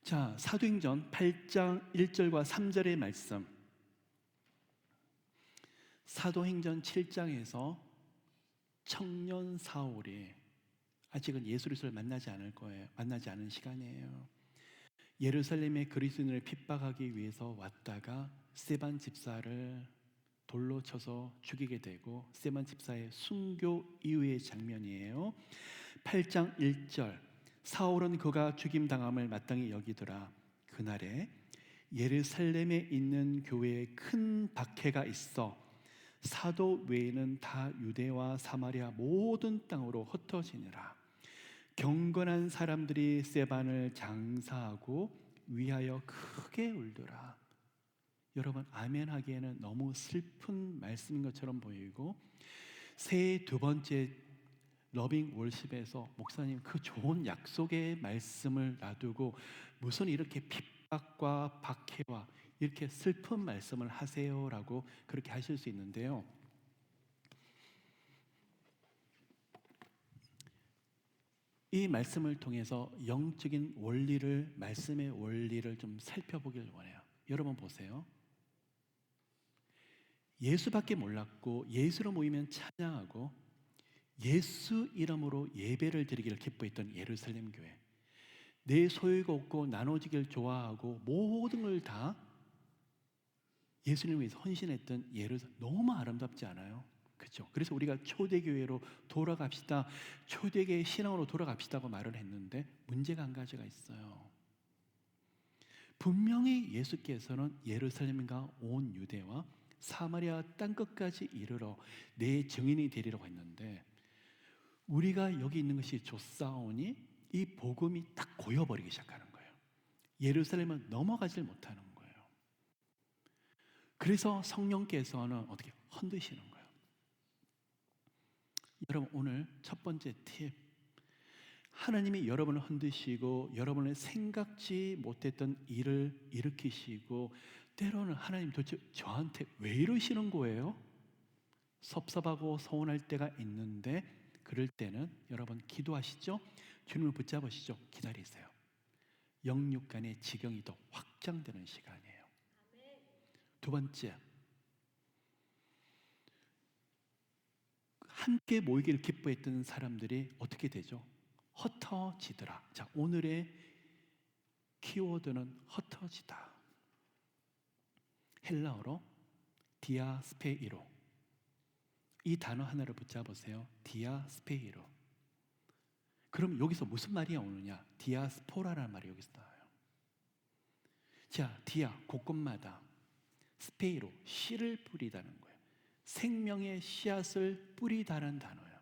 자, 사도행전 8장 1절과 3절의 말씀. 사도행전 7장에서 청년 사울이 아직은 예수 그리스도를 만나지 않을 거예요. 만나지 않은 시간이에요. 예루살렘의 그리스도인을 핍박하기 위해서 왔다가 스데반 집사를 돌로 쳐서 죽이게 되고 스데반 집사의 순교 이후의 장면이에요. 8장 1절. 사울은 그가 죽임당함을 마땅히 여기더라. 그날에 예루살렘에 있는 교회에 큰 박해가 있어 사도 외에는 다 유대와 사마리아 모든 땅으로 흩어지니라. 경건한 사람들이 스데반을 장사하고 위하여 크게 울더라. 여러분, 아멘 하기에는 너무 슬픈 말씀인 것처럼 보이고, 새해 두 번째 러빙 월십에서 목사님 그 좋은 약속의 말씀을 놔두고 무슨 이렇게 핍박과 박해와 이렇게 슬픈 말씀을 하세요라고 그렇게 하실 수 있는데요, 이 말씀을 통해서 영적인 원리를, 말씀의 원리를 좀 살펴보길 원해요. 여러분 보세요. 예수밖에 몰랐고 예수로 모이면 찬양하고 예수 이름으로 예배를 드리기를 기뻐했던 예루살렘 교회, 내 소유가 없고 나눠지길 좋아하고 모든 걸 다 예수님을 위해서 헌신했던 예루살렘, 너무 아름답지 않아요? 그렇죠? 그래서 우리가 초대교회로 돌아갑시다, 초대교회 신앙으로 돌아갑시다고 말을 했는데 문제가 한 가지가 있어요. 분명히 예수께서는 예루살렘과 온 유대와 사마리아 땅끝까지 이르러 내 증인이 되리라고 했는데, 우리가 여기 있는 것이 좋사오니 이 복음이 딱 고여버리기 시작하는 거예요. 예루살렘은 넘어가질 못하는 거예요. 그래서 성령께서는 어떻게 흔드시는 거예요. 여러분, 오늘 첫 번째 팁, 하나님이 여러분을 흔드시고 여러분의 생각지 못했던 일을 일으키시고, 때로는 하나님 도대체 저한테 왜 이러시는 거예요? 섭섭하고 서운할 때가 있는데, 그럴 때는 여러분 기도하시죠. 주님을 붙잡으시죠. 기다리세요. 영육 간의 지경이 더 확장되는 시간이에요. 두 번째, 함께 모이기를 기뻐했던 사람들이 어떻게 되죠? 흩어지더라. 자, 오늘의 키워드는 흩어지다. 헬라어로 디아스페이로. 이 단어 하나를 붙잡으세요. 디아스페이로. 그럼 여기서 무슨 말이 오느냐? 디아스포라라는 말이 여기서 나와요. 자, 디아, 곳곳마다, 스페이로, 씨를 뿌리다는 거예요. 생명의 씨앗을 뿌리다는 단어예요.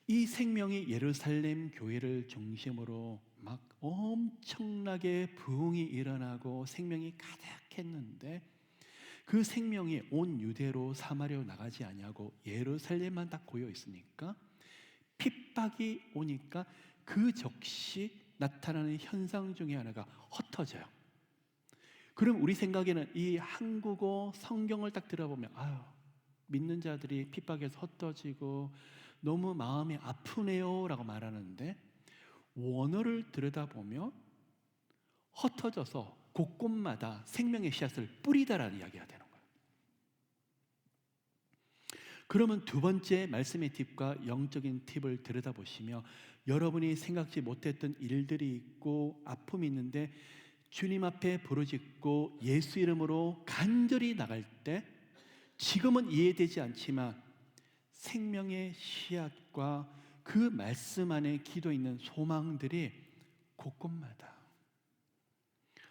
이 생명이 예루살렘 교회를 중심으로 막 엄청나게 부흥이 일어나고 생명이 가득했는데, 그 생명이 온 유대로 사마리아로 나가지 아니하고 예루살렘만 딱 고여 있으니까 핍박이 오니까 그 즉시 나타나는 현상 중에 하나가 흩어져요. 그럼 우리 생각에는 이 한국어 성경을 딱 들어보면, 아유, 믿는 자들이 핍박에서 흩어지고 너무 마음이 아프네요 라고 말하는데, 원어를 들여다보면 흩어져서 곳곳마다 생명의 씨앗을 뿌리다라는 이야기가 되는 거예요. 그러면 두 번째 말씀의 팁과 영적인 팁을 들여다보시며, 여러분이 생각지 못했던 일들이 있고 아픔이 있는데 주님 앞에 부르짖고 예수 이름으로 간절히 나갈 때, 지금은 이해되지 않지만 생명의 씨앗과 그 말씀 안에 기도 있는 소망들이 곳곳마다,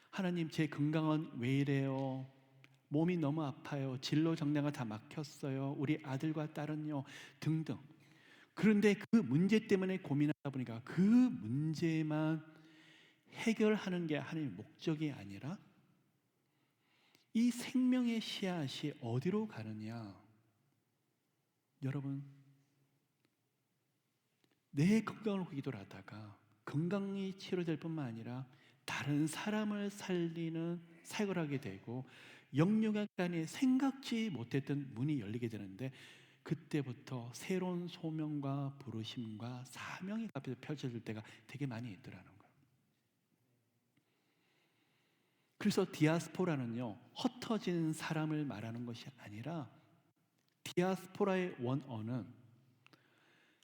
하나님 제 건강은 왜 이래요? 몸이 너무 아파요. 진로 정례가 다 막혔어요. 우리 아들과 딸은요, 등등. 그런데 그 문제 때문에 고민하다 보니까 그 문제만 해결하는 게 하나님의 목적이 아니라 이 생명의 씨앗이 어디로 가느냐? 여러분, 내 건강을 기도를 하다가 건강이 치료될 뿐만 아니라 다른 사람을 살리는 사역을 하게 되고 영육간에 생각지 못했던 문이 열리게 되는데, 그때부터 새로운 소명과 부르심과 사명이 앞에서 펼쳐질 때가 되게 많이 있더라는 거예요. 그래서 디아스포라는요, 흩어진 사람을 말하는 것이 아니라 디아스포라의 원어는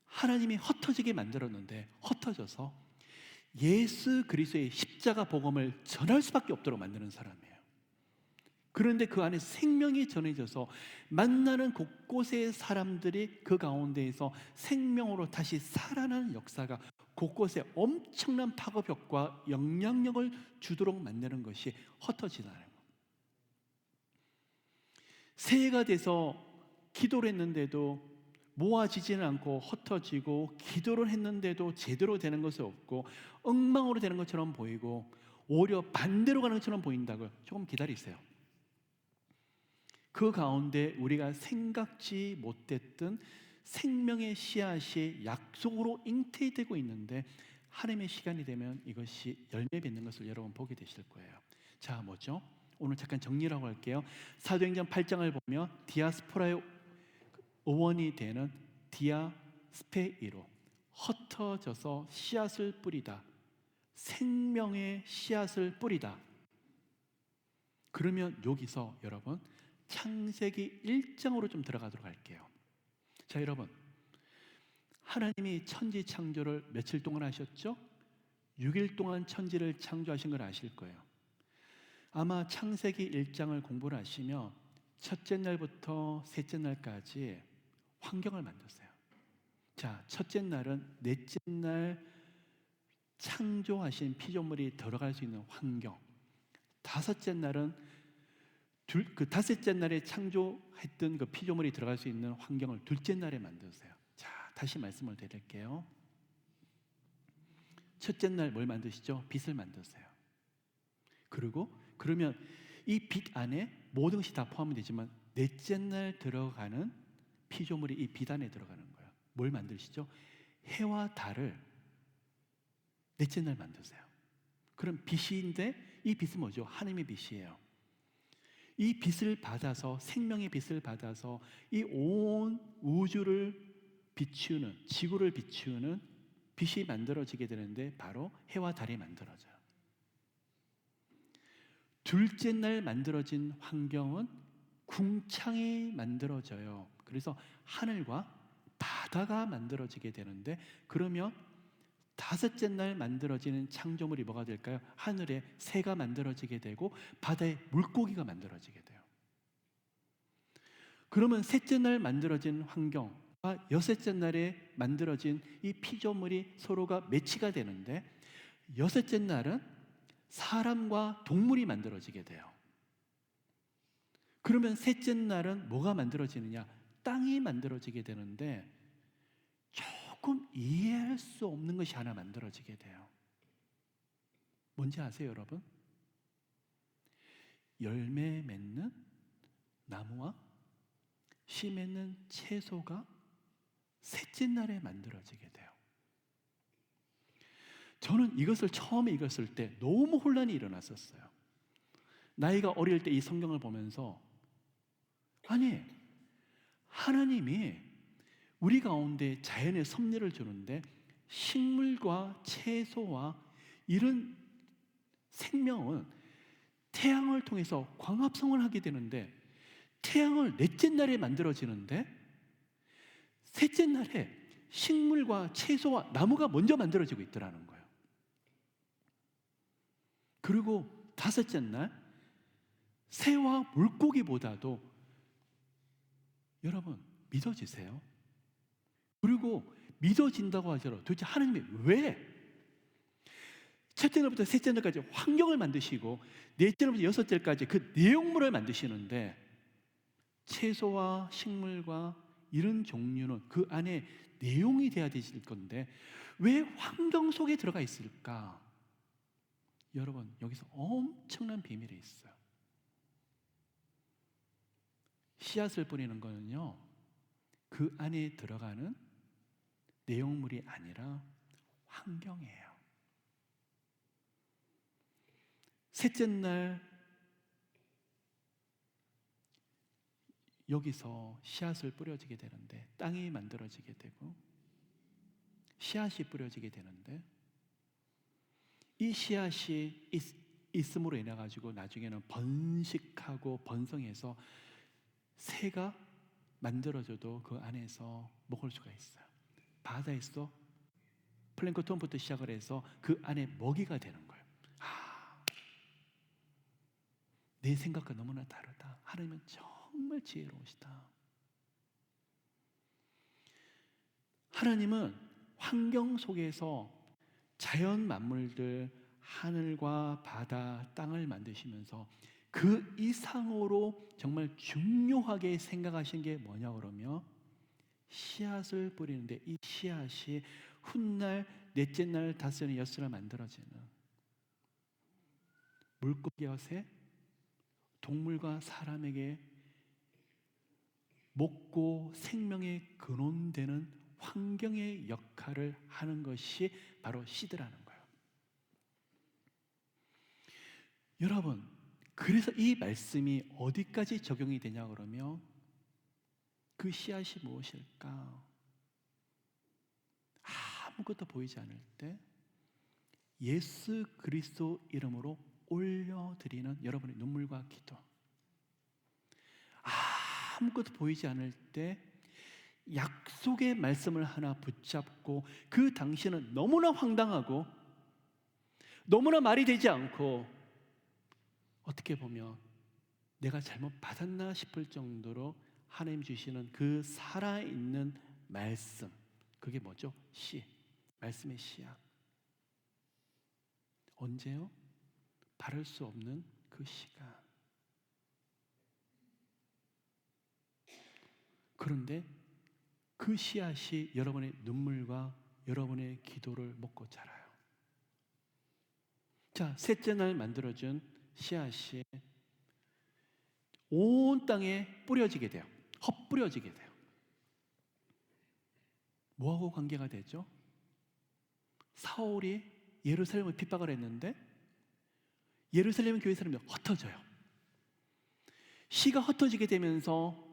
하나님이 흩어지게 만들었는데 흩어져서 예수 그리스도의 십자가 복음을 전할 수밖에 없도록 만드는 사람이에요. 그런데 그 안에 생명이 전해져서 만나는 곳곳의 사람들이 그 가운데에서 생명으로 다시 살아나는 역사가 곳곳에 엄청난 파급력과 영향력을 주도록 만드는 것이 흩어지는 거예요. 새해가 돼서 기도를 했는데도 모아지지는 않고 흩어지고, 기도를 했는데도 제대로 되는 것이 없고 엉망으로 되는 것처럼 보이고 오히려 반대로 가는 것처럼 보인다고요. 조금 기다리세요. 그 가운데 우리가 생각지 못했던 생명의 씨앗이 약속으로 잉태되고 있는데 하나님의 시간이 되면 이것이 열매 맺는 것을 여러분 보게 되실 거예요. 자, 뭐죠? 오늘 잠깐 정리라고 할게요. 사도행전 8장을 보면 디아스포라의 어원이 되는 디아스페이로, 흩어져서 씨앗을 뿌리다, 생명의 씨앗을 뿌리다. 그러면 여기서 여러분 창세기 1장으로 좀 들어가도록 할게요. 자, 여러분, 하나님이 천지 창조를 며칠 동안 하셨죠? 6일 동안 천지를 창조하신 걸 아실 거예요. 아마 창세기 1장을 공부를 하시면 첫째 날부터 셋째 날까지 환경을 만들었어요. 자, 첫째 날은 넷째 날 창조하신 피조물이 들어갈 수 있는 환경, 다섯째 날은 그 다섯째 날에 창조했던 그 피조물이 들어갈 수 있는 환경을 둘째 날에 만들었어요. 자, 다시 말씀을 드릴게요. 첫째 날 뭘 만드시죠? 빛을 만들었어요. 그리고 그러면 이 빛 안에 모든 것이 다 포함이 되지만 넷째 날 들어가는 피조물이 이 빛 안에 들어가는 거예요. 뭘 만드시죠? 해와 달을 넷째 날 만드세요. 그럼 빛인데 이 빛은 뭐죠? 하나님의 빛이에요. 이 빛을 받아서, 생명의 빛을 받아서 이 온 우주를 비추는, 지구를 비추는 빛이 만들어지게 되는데 바로 해와 달이 만들어져요. 둘째 날 만들어진 환경은 궁창이 만들어져요. 그래서 하늘과 바다가 만들어지게 되는데, 그러면 다섯째 날 만들어지는 창조물이 뭐가 될까요? 하늘에 새가 만들어지게 되고 바다에 물고기가 만들어지게 돼요. 그러면 셋째 날 만들어진 환경과 여섯째 날에 만들어진 이 피조물이 서로가 매치가 되는데, 여섯째 날은 사람과 동물이 만들어지게 돼요. 그러면 셋째 날은 뭐가 만들어지느냐? 땅이 만들어지게 되는데 조금 이해할 수 없는 것이 하나 만들어지게 돼요. 뭔지 아세요, 여러분? 열매 맺는 나무와 씨 맺는 채소가 셋째 날에 만들어지게 돼요. 저는 이것을 처음에 읽었을 때 너무 혼란이 일어났었어요. 나이가 어릴 때 이 성경을 보면서, 아니, 하나님이 우리 가운데 자연의 섭리를 주는데 식물과 채소와 이런 생명은 태양을 통해서 광합성을 하게 되는데 태양을 넷째 날에 만들어지는데 셋째 날에 식물과 채소와 나무가 먼저 만들어지고 있더라는 거예요. 그리고 다섯째 날 새와 물고기보다도, 여러분 믿어지세요? 그리고 믿어진다고 하더라도 도대체 하나님이 왜 첫째 날부터 셋째 날까지 환경을 만드시고 넷째 날부터 여섯째 날까지 그 내용물을 만드시는데 채소와 식물과 이런 종류는 그 안에 내용이 돼야 되실 건데 왜 환경 속에 들어가 있을까? 여러분, 여기서 엄청난 비밀이 있어요. 씨앗을 뿌리는 거는요, 그 안에 들어가는 내용물이 아니라 환경이에요. 셋째 날 여기서 씨앗을 뿌려지게 되는데 땅이 만들어지게 되고 씨앗이 뿌려지게 되는데 이 씨앗이 이 있음으로 인해 가지고 나중에는 번식하고 번성해서 새가 만들어져도 그 안에서 먹을 수가 있어요. 바다에서 플랭크톤부터 시작을 해서 그 안에 먹이가 되는 거예요. 내 생각과 너무나 다르다. 하나님은 정말 지혜로우시다. 하나님은 환경 속에서 자연 만물들, 하늘과 바다, 땅을 만드시면서 그 이상으로 정말 중요하게 생각하신 게 뭐냐 그러면 씨앗을 뿌리는데 이 씨앗이 훗날, 넷째 날, 다섯째 날, 여섯째 날 만들어지는 물고기와 새, 동물과 사람에게 먹고 생명의 근원되는 환경의 역할을 하는 것이 바로 씨드라는 거예요. 여러분, 그래서 이 말씀이 어디까지 적용이 되냐 그러면 그 씨앗이 무엇일까? 아무것도 보이지 않을 때 예수 그리스도 이름으로 올려드리는 여러분의 눈물과 기도, 아무것도 보이지 않을 때 약속의 말씀을 하나 붙잡고 그 당시는 너무나 황당하고 너무나 말이 되지 않고 어떻게 보면 내가 잘못 받았나 싶을 정도로 하나님 주시는 그 살아있는 말씀, 그게 뭐죠? 씨, 말씀의 씨앗. 언제요? 바를 수 없는 그 시간. 그런데 그 씨앗이 여러분의 눈물과 여러분의 기도를 먹고 자라요. 자, 셋째 날 만들어준 씨앗이 온 땅에 뿌려지게 돼요. 헛뿌려지게 돼요. 뭐하고 관계가 되죠? 사울이 예루살렘을 핍박을 했는데 예루살렘 교회 사람들이 흩어져요. 씨가 흩어지게 되면서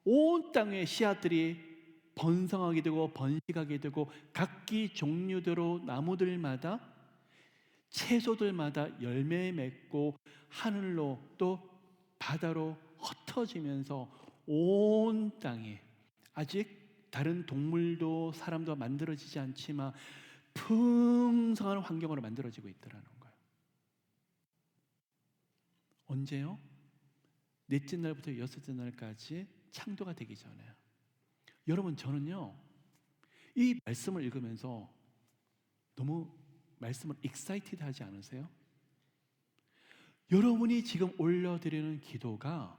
온 땅의 씨앗들이 번성하게 되고 번식하게 되고 각기 종류대로 나무들마다 채소들마다 열매 맺고 하늘로 또 바다로 흩어지면서 온 땅에 아직 다른 동물도 사람도 만들어지지 않지만 풍성한 환경으로 만들어지고 있더라는 거예요. 언제요? 넷째 날부터 여섯째 날까지 창조가 되기 전에요. 여러분, 저는요 이 말씀을 읽으면서 너무 말씀을 익사이티드 하지 않으세요? 여러분이 지금 올려드리는 기도가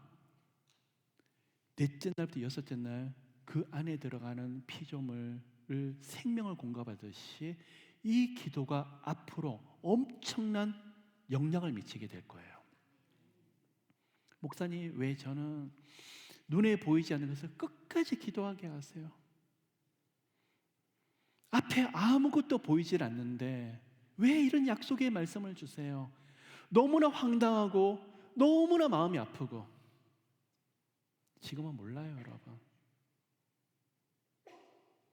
넷째 날부터 여섯째 날 그 안에 들어가는 피조물을 생명을 공급하듯이 이 기도가 앞으로 엄청난 영향을 미치게 될 거예요. 목사님, 왜 저는 눈에 보이지 않는 것을 끝까지 기도하게 하세요? 앞에 아무것도 보이질 않는데 왜 이런 약속의 말씀을 주세요? 너무나 황당하고 너무나 마음이 아프고. 지금은 몰라요, 여러분.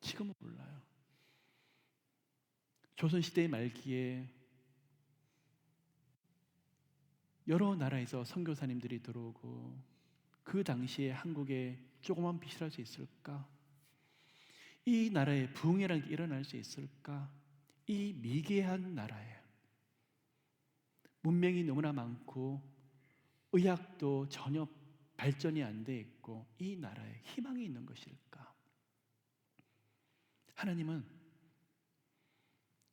지금은 몰라요. 조선시대의 말기에 여러 나라에서 선교사님들이 들어오고 그 당시에 한국에 조그만 빛이랄 수 있을까? 이 나라에 부흥이라는 게 일어날 수 있을까? 이 미개한 나라에 문명이 너무나 많고 의학도 전혀 발전이 안 돼 있고 이 나라에 희망이 있는 것일까? 하나님은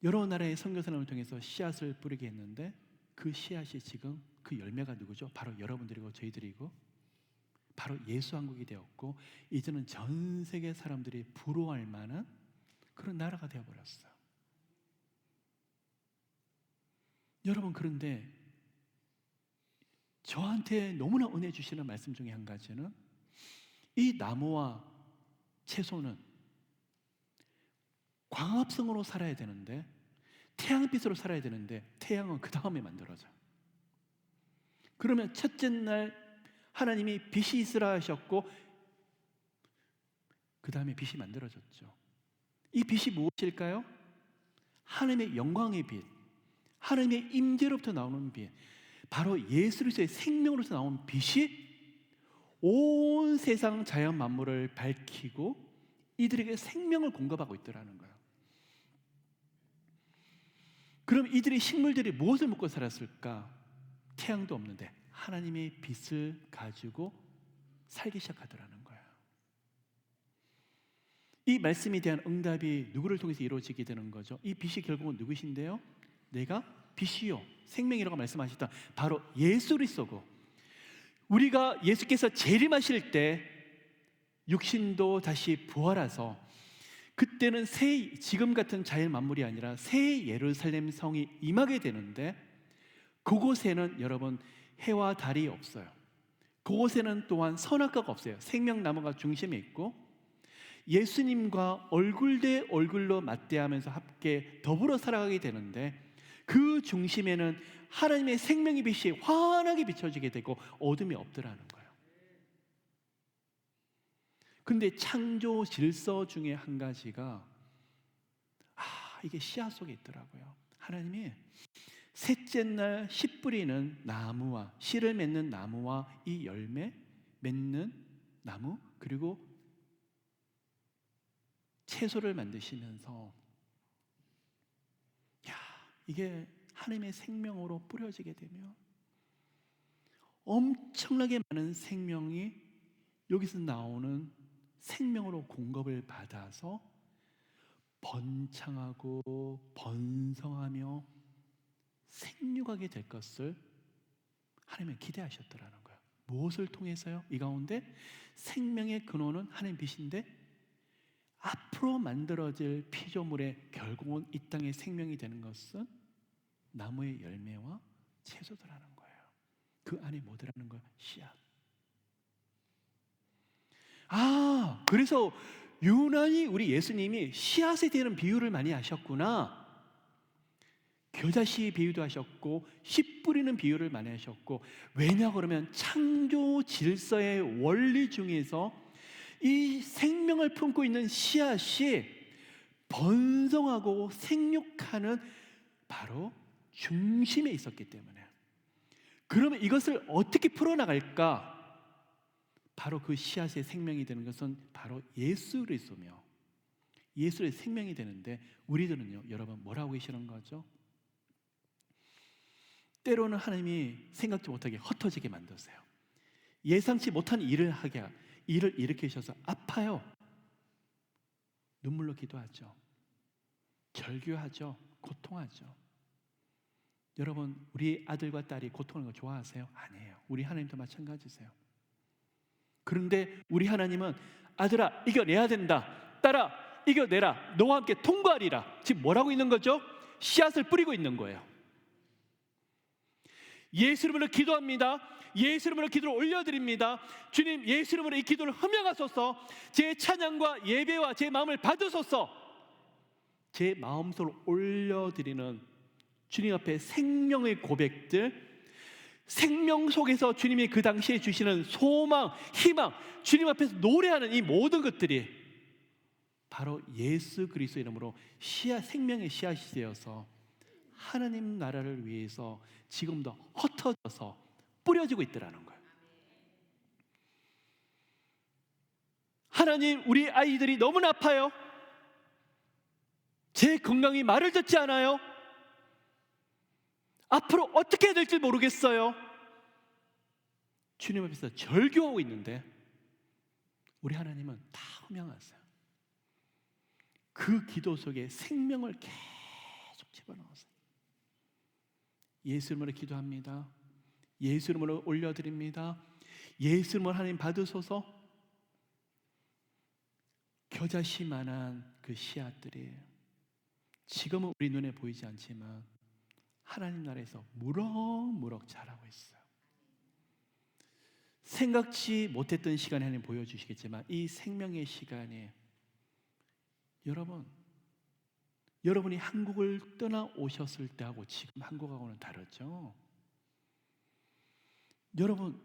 여러 나라의 선교사님을 통해서 씨앗을 뿌리게 했는데 그 씨앗이 지금 그 열매가 누구죠? 바로 여러분들이고 저희들이고 바로 예수 한국이 되었고 이제는 전 세계 사람들이 부러워할 만한 그런 나라가 되어버렸어요. 여러분, 그런데 저한테 너무나 은혜 주시는 말씀 중에 한 가지는 이 나무와 채소는 광합성으로 살아야 되는데 태양빛으로 살아야 되는데 태양은 그 다음에 만들어져요. 그러면 첫째 날 하나님이 빛이 있으라 하셨고 그 다음에 빛이 만들어졌죠. 이 빛이 무엇일까요? 하나님의 영광의 빛, 하나님의 임재로부터 나오는 빛. 바로 예수 그리스도의 생명으로서 나온 빛이 온 세상 자연 만물을 밝히고 이들에게 생명을 공급하고 있더라는 거예요. 그럼 이들이 식물들이 무엇을 먹고 살았을까? 태양도 없는데 하나님의 빛을 가지고 살기 시작하더라는 거예요. 이 말씀에 대한 응답이 누구를 통해서 이루어지게 되는 거죠? 이 빛이 결국은 누구신데요? 내가 빛이요 생명이라고 말씀하셨던 바로 예수 그리스도고, 우리가 예수께서 재림하실 때 육신도 다시 부활해서 그때는 지금 같은 자연 만물이 아니라 새 예루살렘 성이 임하게 되는데, 그곳에는 여러분 해와 달이 없어요. 그곳에는 또한 선악과가 없어요. 생명나무가 중심에 있고 예수님과 얼굴 대 얼굴로 맞대하면서 함께 더불어 살아가게 되는데, 그 중심에는 하나님의 생명의 빛이 환하게 비춰지게 되고 어둠이 없더라는 거예요. 근데 창조 질서 중에 한 가지가 이게 씨앗 속에 있더라고요. 하나님이 셋째 날 씨 뿌리는 나무와 씨를 맺는 나무와 이 열매 맺는 나무, 그리고 채소를 만드시면서 이게 하나님의 생명으로 뿌려지게 되면 엄청나게 많은 생명이 여기서 나오는 생명으로 공급을 받아서 번창하고 번성하며 생육하게 될 것을 하나님은 기대하셨더라는 거예요. 무엇을 통해서요? 이 가운데 생명의 근원은 하나님 빛인데 앞으로 만들어질 피조물의 결국은 이 땅의 생명이 되는 것은 나무의 열매와 채소들하는 거예요. 그 안에 뭐더라는 거예요? 씨앗. 그래서 유난히 우리 예수님이 씨앗에 대한 비유를 많이 하셨구나. 겨자씨 비유도 하셨고 씨 뿌리는 비유를 많이 하셨고, 왜냐 그러면 창조 질서의 원리 중에서 이 생명을 품고 있는 씨앗이 번성하고 생육하는 바로 중심에 있었기 때문에. 그러면 이것을 어떻게 풀어나갈까? 바로 그 씨앗의 생명이 되는 것은 바로 예수 그리스도며 예수의 생명이 되는데, 우리들은요 여러분 뭐라고 계시는 거죠? 때로는 하나님이 생각지 못하게 흩어지게 만드세요. 예상치 못한 일을 일으키셔서 아파요. 눈물로 기도하죠. 절규하죠. 고통하죠. 여러분 우리 아들과 딸이 고통하는 거 좋아하세요? 아니에요. 우리 하나님도 마찬가지세요. 그런데 우리 하나님은 아들아 이겨내야 된다, 딸아 이겨내라, 너와 함께 통과하리라. 지금 뭐라고 있는 거죠? 씨앗을 뿌리고 있는 거예요. 예수 이름으로 기도합니다. 예수 이름으로 기도를 올려드립니다. 주님 예수 이름으로 이 기도를 흠양하소서. 제 찬양과 예배와 제 마음을 받으소서. 제 마음속으로 올려드리는 주님 앞에 생명의 고백들, 생명 속에서 주님이 그 당시에 주시는 소망, 희망, 주님 앞에서 노래하는 이 모든 것들이 바로 예수 그리스도 이름으로 씨앗, 생명의 씨앗이 되어서 하나님 나라를 위해서 지금도 흩어져서 뿌려지고 있더라는 거예요. 하나님 우리 아이들이 너무나 아파요. 제 건강이 말을 듣지 않아요. 앞으로 어떻게 해야 될지 모르겠어요. 주님 앞에서 절규하고 있는데 우리 하나님은 다 흠양하세요. 그 기도 속에 생명을 계속 집어넣으세요. 예수 이름으로 기도합니다. 예수 이름으로 올려드립니다. 예수 이름으로 하나님 받으소서. 겨자씨만한 그 씨앗들이 지금은 우리 눈에 보이지 않지만 하나님 나라에서 무럭무럭 자라고 있어요. 생각지 못했던 시간에 하나님 보여주시겠지만 이 생명의 시간에 여러분이 한국을 떠나오셨을 때하고 지금 한국하고는 다르죠. 여러분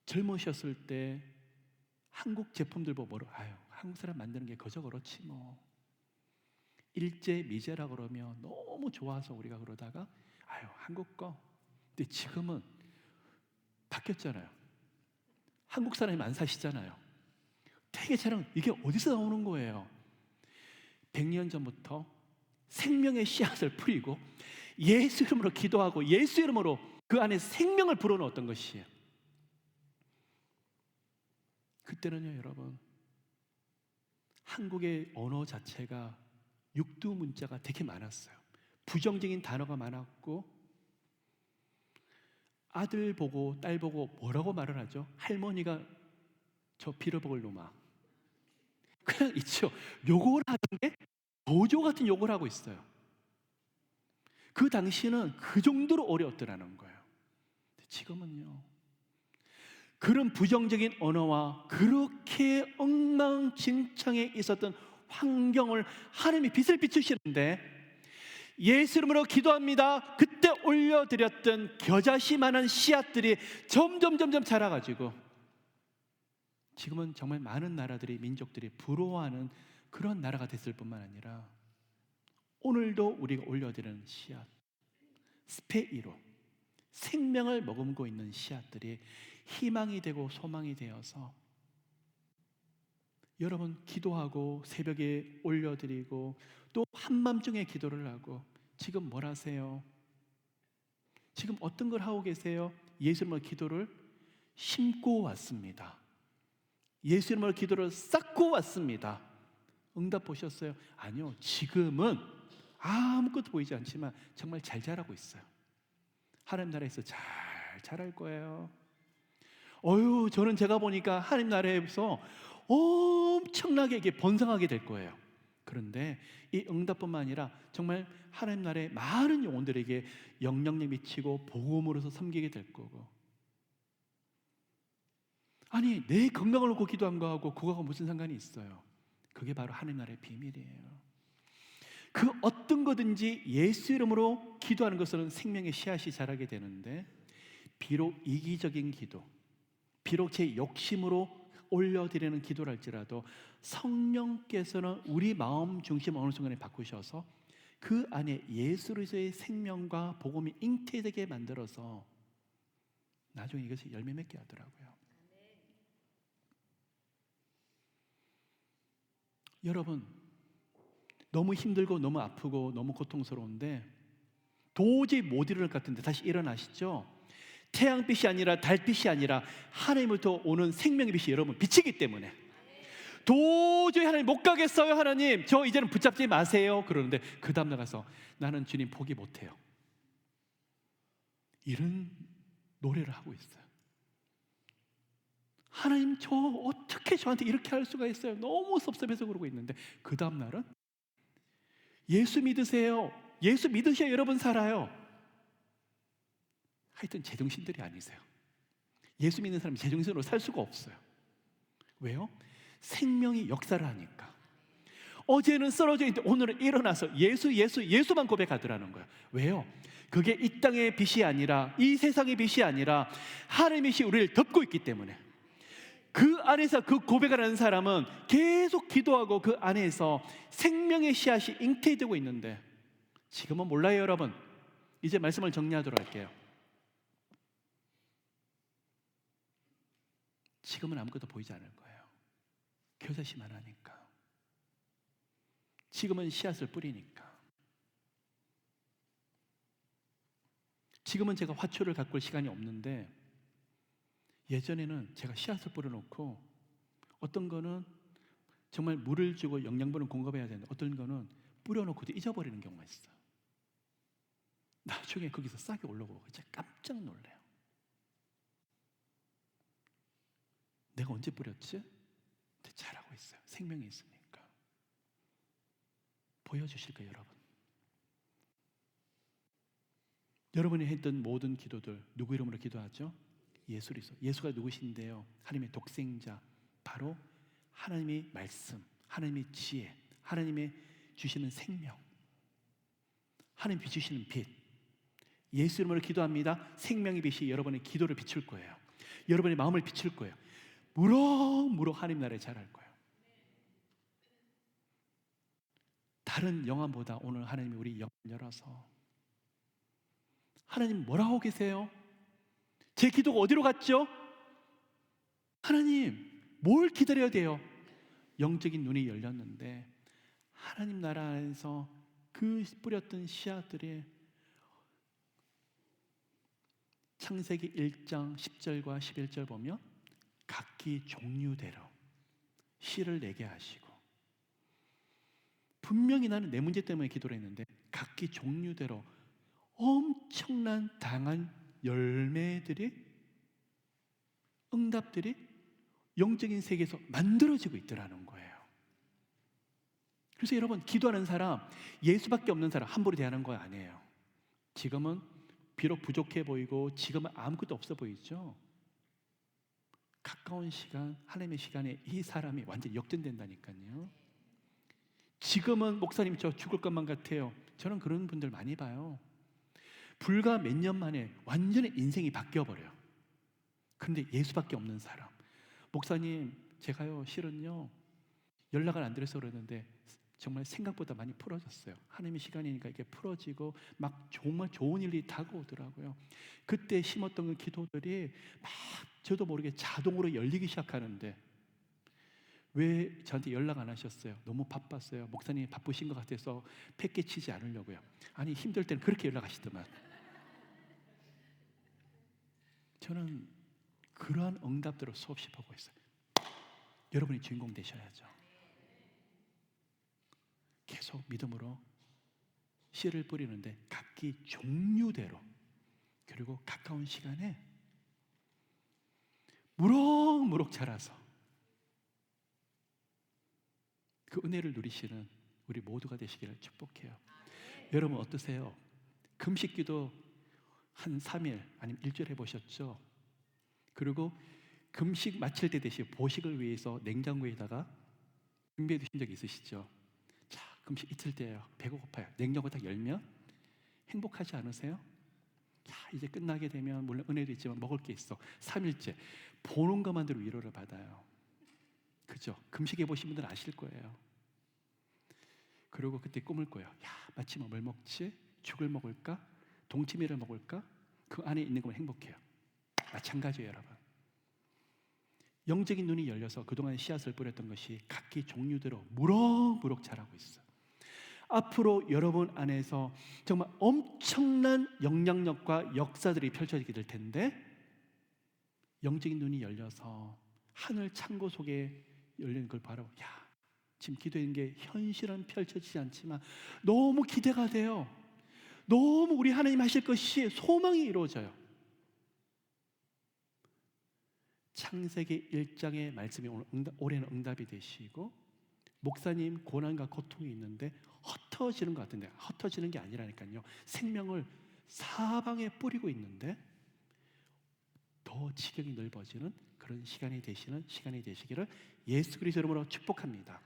젊으셨을 때 한국 제품들 보고 한국 사람 만드는 게 그저 그렇지 뭐, 일제 미제라 그러면 너무 좋아서 우리가 그러다가 한국 거 근데 지금은 바뀌었잖아요. 한국 사람이 안 사시잖아요. 되게 저는 이게 어디서 나오는 거예요? 100년 전부터 생명의 씨앗을 뿌리고 예수 이름으로 기도하고 예수 이름으로 그 안에 생명을 불어넣었던 것이에요. 그때는요, 여러분, 한국의 언어 자체가 육두 문자가 되게 많았어요. 부정적인 단어가 많았고, 아들 보고 딸 보고 뭐라고 말을 하죠? 할머니가 저 빌어먹을 놈아. 그냥 있죠. 욕을 하는 게 도조 같은 욕을 하고 있어요. 그 당시는 그 정도로 어려웠더라는 거예요. 지금은요, 그런 부정적인 언어와 그렇게 엉망진창에 있었던 환경을 하나님이 빛을 비추시는데, 예수 이름으로 기도합니다. 그때 올려드렸던 겨자씨만한 씨앗들이 점점 자라가지고 지금은 정말 많은 나라들이, 민족들이 부러워하는 그런 나라가 됐을 뿐만 아니라 오늘도 우리가 올려드리는 씨앗, 스페이로 생명을 머금고 있는 씨앗들이 희망이 되고 소망이 되어서 여러분 기도하고 새벽에 올려드리고 또 한밤중에 기도를 하고 지금 뭘 하세요? 지금 어떤 걸 하고 계세요? 예수 이름으로 기도를 심고 왔습니다. 예수 이름으로 기도를 쌓고 왔습니다. 응답 보셨어요? 아니요. 지금은 아무것도 보이지 않지만 정말 잘 자라고 있어요. 하나님 나라에서 잘 자랄 거예요. 저는 제가 보니까 하나님 나라에서 엄청나게 이게 번성하게 될 거예요. 그런데 이 응답뿐만 아니라 정말 하나님 나라의 많은 영혼들에게 영향력 미치고 복음으로서 섬기게 될 거고. 아니, 내 건강을 놓고 기도한 거하고 그거하고 무슨 상관이 있어요? 그게 바로 하나님 나라의 비밀이에요. 그 어떤 거든지 예수 이름으로 기도하는 것은 생명의 씨앗이 자라게 되는데, 비록 이기적인 기도, 비록 제 욕심으로 올려드리는 기도를 할지라도 성령께서는 우리 마음 중심 어느 순간에 바꾸셔서 그 안에 예수 그리스도의 생명과 복음이 잉태되게 만들어서 나중에 이것이 열매 맺게 하더라고요. 여러분, 너무 힘들고 너무 아프고 너무 고통스러운데 도저히 못 일어날 것 같은데 다시 일어나시죠. 태양빛이 아니라 달빛이 아니라 하나님부터 오는 생명의 빛이 여러분 비치기 때문에 도저히 하나님 못 가겠어요. 하나님 저 이제는 붙잡지 마세요. 그러는데 그 다음 나가서 나는 주님 포기 못해요. 이런 노래를 하고 있어요. 하나님 저 어떻게 저한테 이렇게 할 수가 있어요. 너무 섭섭해서 그러고 있는데 그 다음 날은 예수 믿으세요. 예수 믿으셔야 여러분 살아요. 하여튼 제정신들이 아니세요. 예수 믿는 사람이 제정신으로 살 수가 없어요. 왜요? 생명이 역사를 하니까. 어제는 쓰러져 있는데 오늘은 일어나서 예수만 고백하더라는 거예요. 왜요? 그게 이 땅의 빛이 아니라, 이 세상의 빛이 아니라 하나님의 빛이 우리를 덮고 있기 때문에, 그 안에서 그 고백을 하는 사람은 계속 기도하고 그 안에서 생명의 씨앗이 잉태되고 있는데, 지금은 몰라요. 여러분, 이제 말씀을 정리하도록 할게요. 지금은 아무것도 보이지 않을 거예요. 겨자씨만 하니까. 지금은 씨앗을 뿌리니까. 지금은 제가 화초를 가꿀 시간이 없는데, 예전에는 제가 씨앗을 뿌려놓고 어떤 거는 정말 물을 주고 영양분을 공급해야 되는데 어떤 거는 뿌려놓고도 잊어버리는 경우가 있어요. 나중에 거기서 싹이 올라오고 진짜 깜짝 놀래요. 내가 언제 뿌렸지? 근데 잘하고 있어요. 생명이 있으니까. 보여주실까요, 여러분? 여러분이 했던 모든 기도들 누구 이름으로 기도하죠? 예수 그리스도. 예수가 누구신데요? 하나님의 독생자, 바로 하나님의 말씀, 하나님의 지혜, 하나님의 주시는 생명, 하나님 비추시는 빛. 예수 이름으로 기도합니다. 생명의 빛이 여러분의 기도를 비출 거예요. 여러분의 마음을 비출 거예요. 무럭무럭 하나님 나라에 자랄 거예요. 다른 영화보다 오늘 하나님이 우리 영을 열어서 하나님 뭐라고 계세요? 제 기도가 어디로 갔죠? 하나님 뭘 기다려야 돼요? 영적인 눈이 열렸는데 하나님 나라 안에서 그 뿌렸던 씨앗들이 창세기 1장 10절과 11절 보면 각기 종류대로 씨를 내게 하시고, 분명히 나는 내 문제 때문에 기도를 했는데 각기 종류대로 엄청난 다양한 열매들이, 응답들이 영적인 세계에서 만들어지고 있더라는 거예요. 그래서 여러분, 기도하는 사람, 예수밖에 없는 사람 함부로 대하는 거 아니에요. 지금은 비록 부족해 보이고 지금은 아무것도 없어 보이죠. 가까운 시간, 하나님의 시간에 이 사람이 완전히 역전된다니까요. 지금은 목사님 저 죽을 것만 같아요. 저는 그런 분들 많이 봐요. 불과 몇 년 만에 완전히 인생이 바뀌어버려요. 그런데 예수밖에 없는 사람, 목사님 제가요 실은요 연락을 안 드려서 그러는데 정말 생각보다 많이 풀어졌어요. 하나님의 시간이니까 이게 풀어지고 막 정말 좋은 일이 다가오더라고요. 그때 심었던 그 기도들이 막 저도 모르게 자동으로 열리기 시작하는데, 왜 저한테 연락 안 하셨어요? 너무 바빴어요. 목사님이 바쁘신 것 같아서 패기치지 않으려고요. 아니 힘들 때는 그렇게 연락하시더만. 저는 그러한 응답들을 수없이 보고 있어요. 여러분이 주인공 되셔야죠. 계속 믿음으로 씨를 뿌리는데 각기 종류대로, 그리고 가까운 시간에 무럭무럭 자라서 그 은혜를 누리시는 우리 모두가 되시기를 축복해요. 여러분 어떠세요? 금식기도 한 3일 아니면 일주일 해보셨죠? 그리고 금식 마칠 때 대신 보식을 위해서 냉장고에다가 준비해 두신 적 있으시죠? 자, 금식 이틀 때예요. 배가 고파요. 냉장고 딱 열면 행복하지 않으세요? 자, 이제 끝나게 되면 물론 은혜도 있지만 먹을 게 있어. 3일째 보는 것만으로 위로를 받아요. 그죠? 금식해 보신 분들은 아실 거예요. 그리고 그때 꿈을 꿔요. 야, 마침 뭘 먹지? 죽을 먹을까? 동치미를 먹을까? 그 안에 있는 것만 행복해요. 마찬가지예요, 여러분. 영적인 눈이 열려서 그동안 씨앗을 뿌렸던 것이 각기 종류대로 무럭무럭 자라고 있어요. 앞으로 여러분 안에서 정말 엄청난 영향력과 역사들이 펼쳐지게 될 텐데, 영적인 눈이 열려서 하늘 창고 속에 열리는 걸 바라보고, 야, 지금 기도하는 게 현실은 펼쳐지지 않지만 너무 기대가 돼요. 너무 우리 하나님 하실 것이 소망이 이루어져요. 창세기 1장의 말씀이 올해는 응답이 되시고, 목사님 고난과 고통이 있는데 흩어지는 것 같은데 흩어지는 게 아니라니까요. 생명을 사방에 뿌리고 있는데 더 지경이 넓어지는 그런 시간이 되시기를 예수 그리스도 이름으로 축복합니다.